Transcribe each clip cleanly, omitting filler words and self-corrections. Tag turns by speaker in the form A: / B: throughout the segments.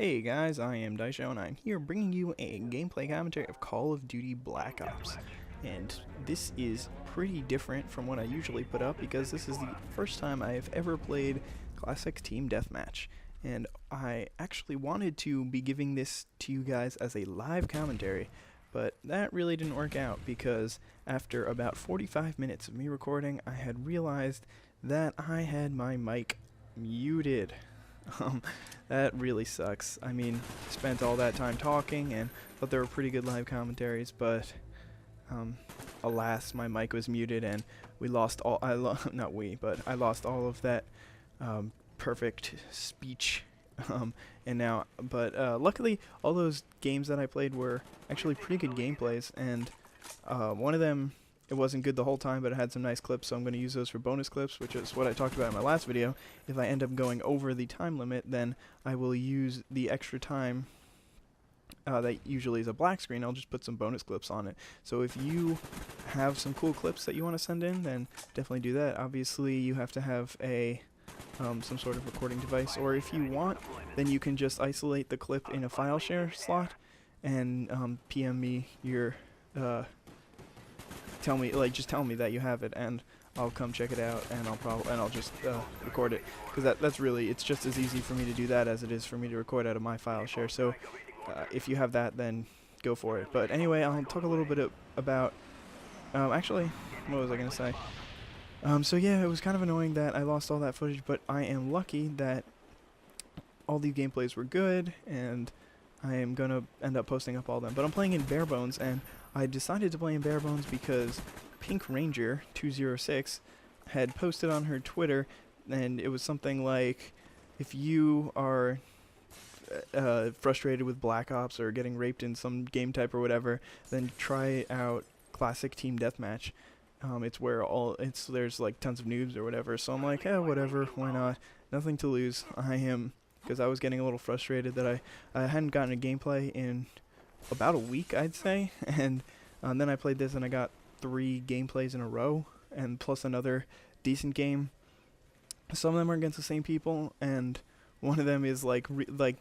A: Hey guys, I am Daisho and I'm here bringing you a gameplay commentary of Call of Duty Black Ops. And this is pretty different from what I usually put up because this is the first time I have ever played Classic Team Deathmatch. And I actually wanted to be giving this to you guys as a live commentary, but that really didn't work out because after about 45 minutes of me recording, I had realized that I had my mic muted. That really sucks. I mean, spent all that time talking and thought they were pretty good live commentaries, but alas, my mic was muted and we lost all. Not we, but I lost all of that perfect speech. And now, but luckily, all those games that I played were actually pretty good gameplays, and one of them, it wasn't good the whole time, but it had some nice clips, so I'm going to use those for bonus clips, which is what I talked about in my last video. If I end up going over the time limit, then I will use the extra time that usually is a black screen. I'll just put some bonus clips on it. So if you have some cool clips that you want to send in, then definitely do that. Obviously, you have to have a some sort of recording device, or if you want, then you can just isolate the clip in a file share slot and PM me your just tell me that you have it, and I'll come check it out, and I'll just record it, because that's really, it's just as easy for me to do that as it is for me to record out of my file share. So if you have that, then go for it. But anyway, I'll talk a little bit about actually, what was I gonna say? So yeah, it was kind of annoying that I lost all that footage, but I am lucky that all these gameplays were good, and I am gonna end up posting up all of them. But I'm playing in bare bones, and I decided to play in bare bones because Pink Ranger 206 had posted on her Twitter, and it was something like, if you are frustrated with Black Ops or getting raped in some game type or whatever, then try out Classic Team Deathmatch. It's where there's like tons of noobs or whatever. So I'm like, whatever, why not? Nothing to lose. Because I was getting a little frustrated that I hadn't gotten a gameplay in about a week, I'd say, and then I played this and I got 3 gameplays in a row, and plus another decent game. Some of them are against the same people, and one of them is like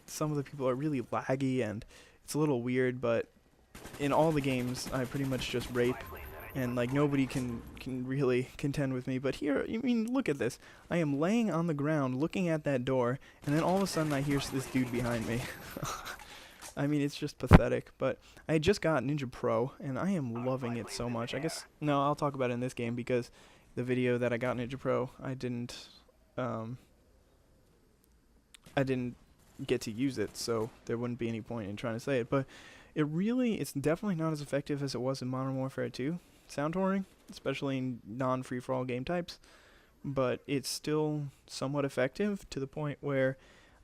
A: some of the people are really laggy, and it's a little weird, but in all the games I pretty much just rape, and like nobody can really contend with me. But here, I mean, look at this. I am laying on the ground looking at that door, and then all of a sudden I hear this dude behind me. I mean, it's just pathetic. But I just got Ninja Pro, and I am loving it so much. I guess, no, I'll talk about it in this game, because the video that I got Ninja Pro, I didn't get to use it, so there wouldn't be any point in trying to say it. But it's definitely not as effective as it was in Modern Warfare 2 sound touring, especially in non-free-for-all game types, but it's still somewhat effective to the point where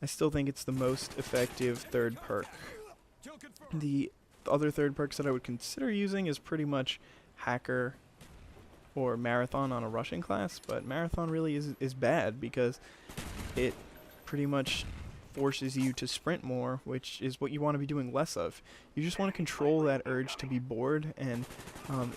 A: I still think it's the most effective third perk. The other third perks that I would consider using is pretty much Hacker or Marathon on a rushing class, but Marathon really is bad because it pretty much forces you to sprint more, which is what you want to be doing less of. You just want to control that urge to be bored, and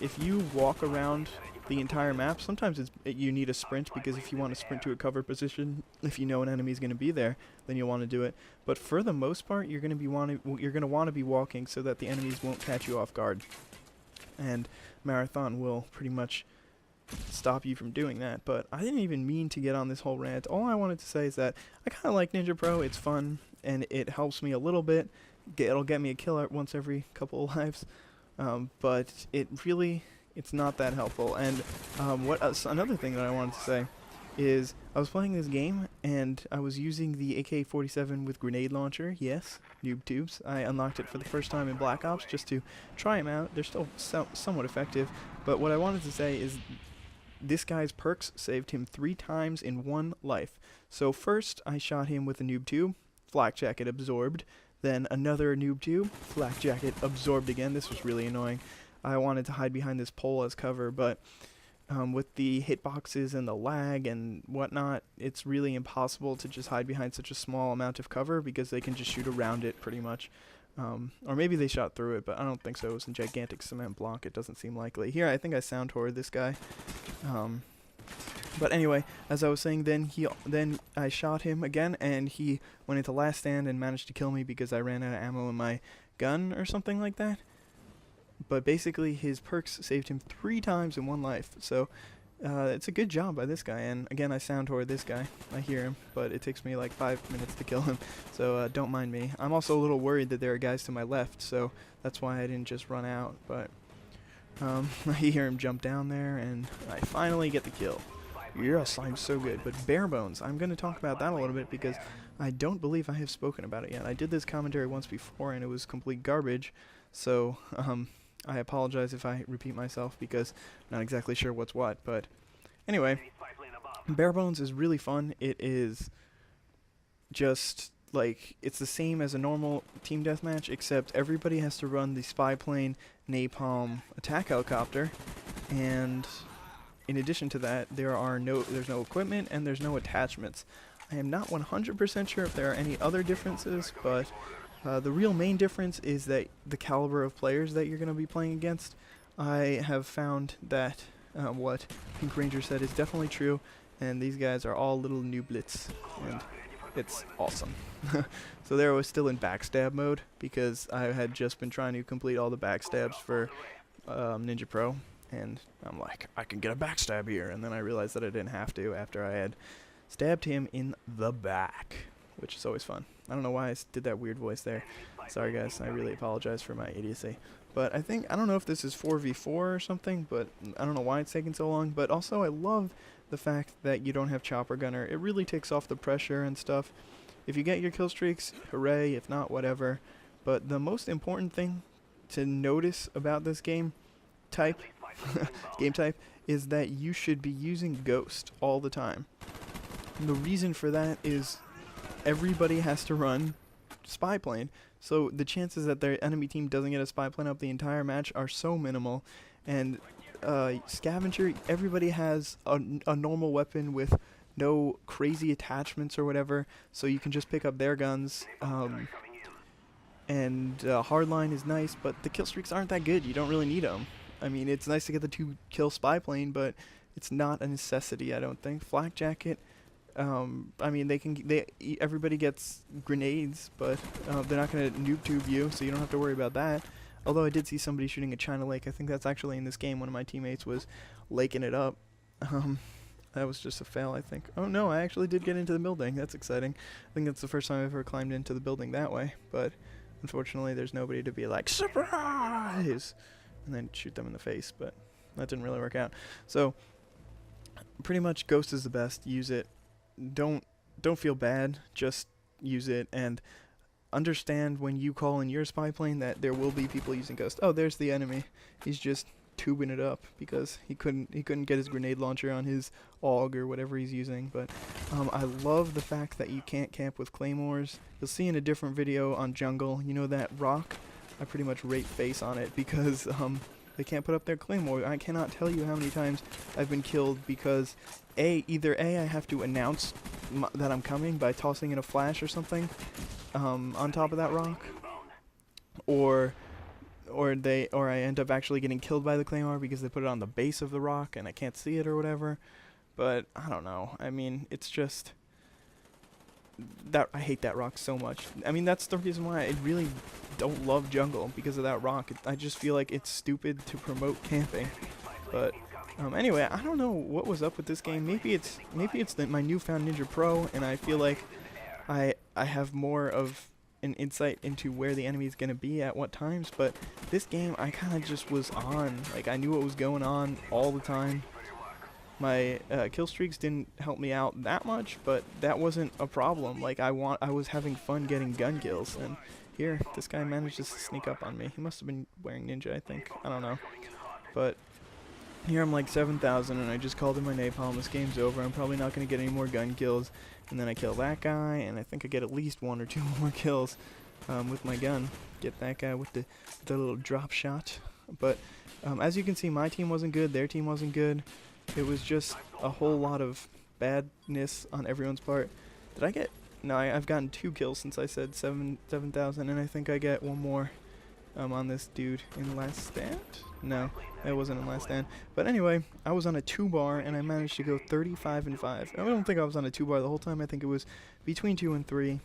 A: if you walk around the entire map, sometimes you need a sprint, because if you want to sprint to a cover position, if you know an enemy is going to be there, then you'll want to do it. But for the most part, you're going to want to be walking so that the enemies won't catch you off guard, and Marathon will pretty much stop you from doing that. But I didn't even mean to get on this whole rant. All I wanted to say is that I kind of like Ninja Pro. It's fun, and it helps me a little bit. It'll get me a kill once every couple of lives, but it's not that helpful. And another thing that I wanted to say is I was playing this game, and I was using the AK-47 with grenade launcher. Yes, noob tubes. I unlocked it for the first time in Black Ops just to try them out. They're still somewhat effective, but what I wanted to say is this guy's perks saved him 3 times in 1 life. So first, I shot him with a noob tube, flak jacket absorbed, then another noob tube, flak jacket absorbed again. This was really annoying. I wanted to hide behind this pole as cover, but with the hitboxes and the lag and whatnot, it's really impossible to just hide behind such a small amount of cover, because they can just shoot around it pretty much. Or maybe they shot through it, but I don't think so. It was a gigantic cement block. It doesn't seem likely. Here, I think I sound toured this guy. But anyway, as I was saying, then I shot him again, and he went into last stand and managed to kill me because I ran out of ammo in my gun or something like that. But basically, his perks saved him 3 times in 1 life. So it's a good job by this guy. And again, I sound toward this guy. I hear him, but it takes me like 5 minutes to kill him. So don't mind me. I'm also a little worried that there are guys to my left, so that's why I didn't just run out. But I hear him jump down there, and I finally get the kill. Yes, I'm so good. But Bare Bones, I'm going to talk about that a little bit because I don't believe I have spoken about it yet. I did this commentary once before, and it was complete garbage. So I apologize if I repeat myself because I'm not exactly sure what's what. But anyway, Bare Bones is really fun. It is just like, it's the same as a normal team deathmatch, except everybody has to run the spy plane napalm attack helicopter, and in addition to that, there's no equipment and there's no attachments. I am not 100% sure if there are any other differences, but the real main difference is that the caliber of players that you're going to be playing against. I have found that what Pink Ranger said is definitely true, and these guys are all little nooblets, and it's awesome. So there I was still in backstab mode because I had just been trying to complete all the backstabs for Ninja Pro, and I'm like, I can get a backstab here, and then I realized that I didn't have to after I had stabbed him in the back, which is always fun. I don't know why I did that weird voice there. Sorry guys, I really apologize for my idiocy. But I don't know if this is 4v4 or something, but I don't know why it's taking so long. But also I love the fact that you don't have chopper gunner. It really takes off the pressure and stuff. If you get your kill streaks, hooray. If not, whatever. But the most important thing to notice about this game type is that you should be using Ghost all the time. And the reason for that is everybody has to run spy plane, so the chances that their enemy team doesn't get a spy plane up the entire match are so minimal. And scavenger, everybody has a normal weapon with no crazy attachments or whatever, so you can just pick up their guns. And hardline is nice, but the kill streaks aren't that good. You don't really need them. I mean, it's nice to get the 2-kill spy plane, but it's not a necessity, I don't think. Flak jacket, I mean, everybody gets grenades, but they're not going to noob tube you, so you don't have to worry about that. Although I did see somebody shooting a China Lake. I think that's actually in this game. One of my teammates was laking it up. That was just a fail, I think. Oh no, I actually did get into the building. That's exciting. I think that's the first time I've ever climbed into the building that way, but unfortunately there's nobody to be like, surprise! And then shoot them in the face, but that didn't really work out. So pretty much Ghost is the best. Use it. Don't feel bad. Just use it, and understand when you call in your spy plane that there will be people using Ghost. Oh, there's the enemy. He's just tubing it up because he couldn't get his grenade launcher on his AUG or whatever he's using. But I love the fact that you can't camp with claymores. You'll see in a different video on jungle, you know that rock? I pretty much rate face on it because they can't put up their claymore. I cannot tell you how many times I've been killed because either I have to announce that I'm coming by tossing in a flash or something on top of that rock, or I end up actually getting killed by the claymore because they put it on the base of the rock and I can't see it or whatever. But I don't know. I mean, it's just that I hate that rock so much. I mean, that's the reason why I really don't love jungle, because of that rock. I just feel like it's stupid to promote camping. But anyway, I don't know what was up with this game. Maybe it's my newfound Ninja Pro, and I feel like I have more of an insight into where the enemy is going to be at what times. But this game, I kind of just was on. Like, I knew what was going on all the time. My kill streaks didn't help me out that much, but that wasn't a problem. Like, I was having fun getting gun kills, and here, this guy managed to sneak up on me. He must have been wearing ninja, I think. I don't know. But here I'm like 7,000, and I just called in my napalm. This game's over. I'm probably not going to get any more gun kills. And then I kill that guy, and I think I get at least 1 or 2 more kills with my gun. Get that guy with the little drop shot. But as you can see, my team wasn't good. Their team wasn't good. It was just a whole lot of badness on everyone's part. Did I get... No, I've gotten 2 kills since I said 7,000, and I think I get 1 more on this dude in Last Stand. No, it wasn't in Last Stand. But anyway, I was on a 2-bar and I managed to go 35 and 5. I don't think I was on a 2-bar the whole time. I think it was between 2 and 3.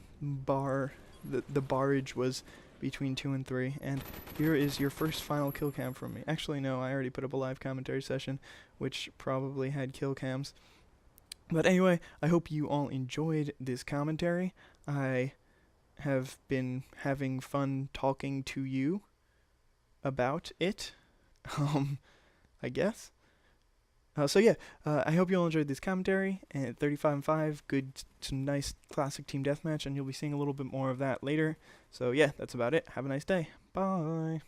A: The barrage was between 2 and 3. And here is your first final kill cam from me. Actually, no, I already put up a live commentary session, which probably had kill cams. But anyway, I hope you all enjoyed this commentary. I have been having fun talking to you about it, I guess. So yeah, I hope you all enjoyed this commentary, and 35 and 5, some nice classic team deathmatch, and you'll be seeing a little bit more of that later. So yeah, that's about it. Have a nice day. Bye.